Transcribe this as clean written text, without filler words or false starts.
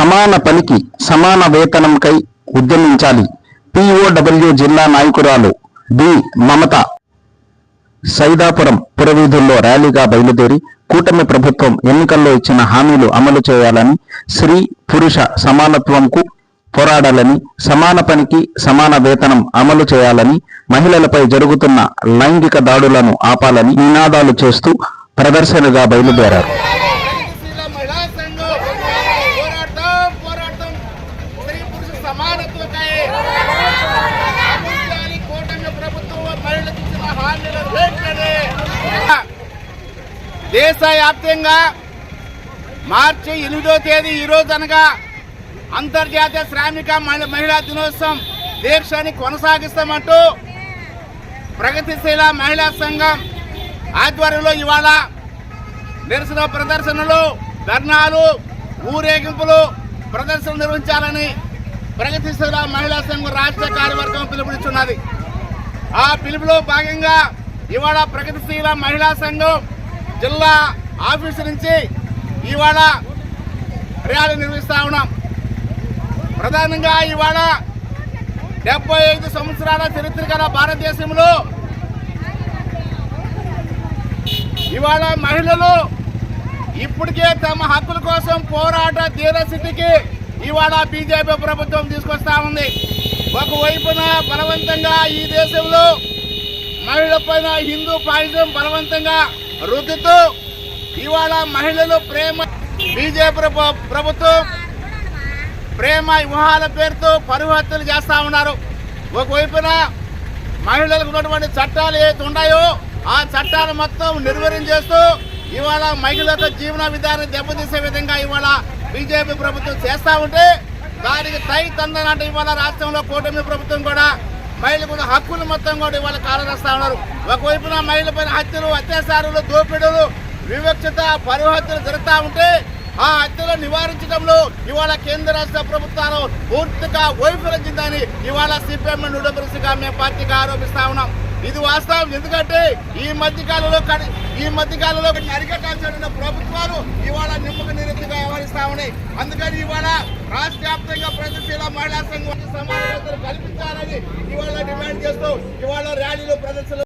సమాన పనికి సమాన వేతనంకై ఉద్యమించాలి. POW జిల్లా నాయకురాలు డి మమత సైదాపురం పురవీధుల్లో ర్యాలీగా బయలుదేరి కూటమి ప్రభుత్వం ఎన్నికల్లో ఇచ్చిన హామీలు అమలు చేయాలని, స్త్రీ పురుష సమానత్వంకు పోరాడాలని, సమాన పనికి సమాన వేతనం అమలు చేయాలని, మహిళలపై జరుగుతున్న లైంగిక దాడులను ఆపాలని నినాదాలు చేస్తూ ప్రదర్శనగా బయలుదేరారు. దేశవ్యాప్తంగా మార్చి 8వ తేదీ ఈ రోజు అనగా అంతర్జాతీయ శ్రామిక మహిళా దినోత్సవం దీక్షని కొనసాగిస్తామంటూ ప్రగతిశీల మహిళా సంఘం ఆధ్వర్యంలో ఇవాళ నిరసన ప్రదర్శనలు, ధర్నాలు, ఊరేగింపులు, ప్రదర్శనలు నిర్వహించాలని ప్రగతిశీల మహిళా సంఘం రాష్ట్ర కార్యవర్గం పిలుపునిచ్చున్నది. ఆ పిలుపులో భాగంగా ఇవాళ ప్రగతిశీల మహిళా సంఘం జిల్లా ఆఫీసు నుంచి ఇవాళ ర్యాలీ నిర్వహిస్తా ఉన్నాం. ప్రధానంగా ఇవాళ 75 సంవత్సరాల చరిత్ర గల భారతదేశంలో ఇవాళ మహిళలు ఇప్పటికే తమ హక్కుల కోసం పోరాట ధీరస్థితికి ఇవాళ బీజేపీ ప్రభుత్వం తీసుకొస్తా ఉంది. ఒకవైపున బలవంతంగా ఈ దేశంలో మహిళల పైన హిందూ పాయిజం బలవంతంగా రుద్దుతూ ఇవాళ మహిళలు బీజేపీ ప్రభుత్వం ప్రేమ వివాహాల పేరుతో పరువు హత్యలు చేస్తా ఉన్నారు. ఒకవైపున మహిళలకు ఉన్నటువంటి చట్టాలు ఏవైతే ఉన్నాయో ఆ చట్టాలు మొత్తం నిర్వీర్యం చేస్తూ ఇవాళ మహిళల జీవన విధానం దెబ్బతీసే విధంగా ఇవాళ బీజేపీ ప్రభుత్వం చేస్తా ఉంటే దానికి తందనంటే ఇవాళ రాష్ట్రంలో కూటమి ప్రభుత్వం కూడా మహిళలకు హక్కులు మొత్తం కూడా ఇవాళ కాలరాస్తా ఉన్నారు. ఒకవైపున మహిళలపైన హత్యలు, అత్యాచారాలు, దోపిడీలు, వివక్షత, పరువు హత్యలు జరుగుతూ ఉంటే ఆ హత్యలు నివారించడంలో ఇవాళ కేంద్ర రాష్ట్ర ప్రభుత్వాలు పూర్తిగా వైఫల్యం చెందని ఇవాళ CPM న్యూడెమోక్రసీగా మేము పార్టీగా ఆరోపిస్తా ఉన్నాం. ఇది వాస్తవం. ఎందుకంటే ఈ మధ్య కాలంలో అరికట్టాల్సిన ప్రభుత్వాలు ఇవాళ నిమ్మక నీరెత్తిగా వ్యవహరిస్తా ఉన్నాయి. అందుకని ఇవాళ రాష్ట్ర వ్యాప్తంగా ప్రగతిశీల మహిళా సంఘం సమానతలు కల్పించాలని ఇవాళ డిమాండ్ చేస్తూ ఇవాళ ర్యాలీలు, ప్రదర్శనలు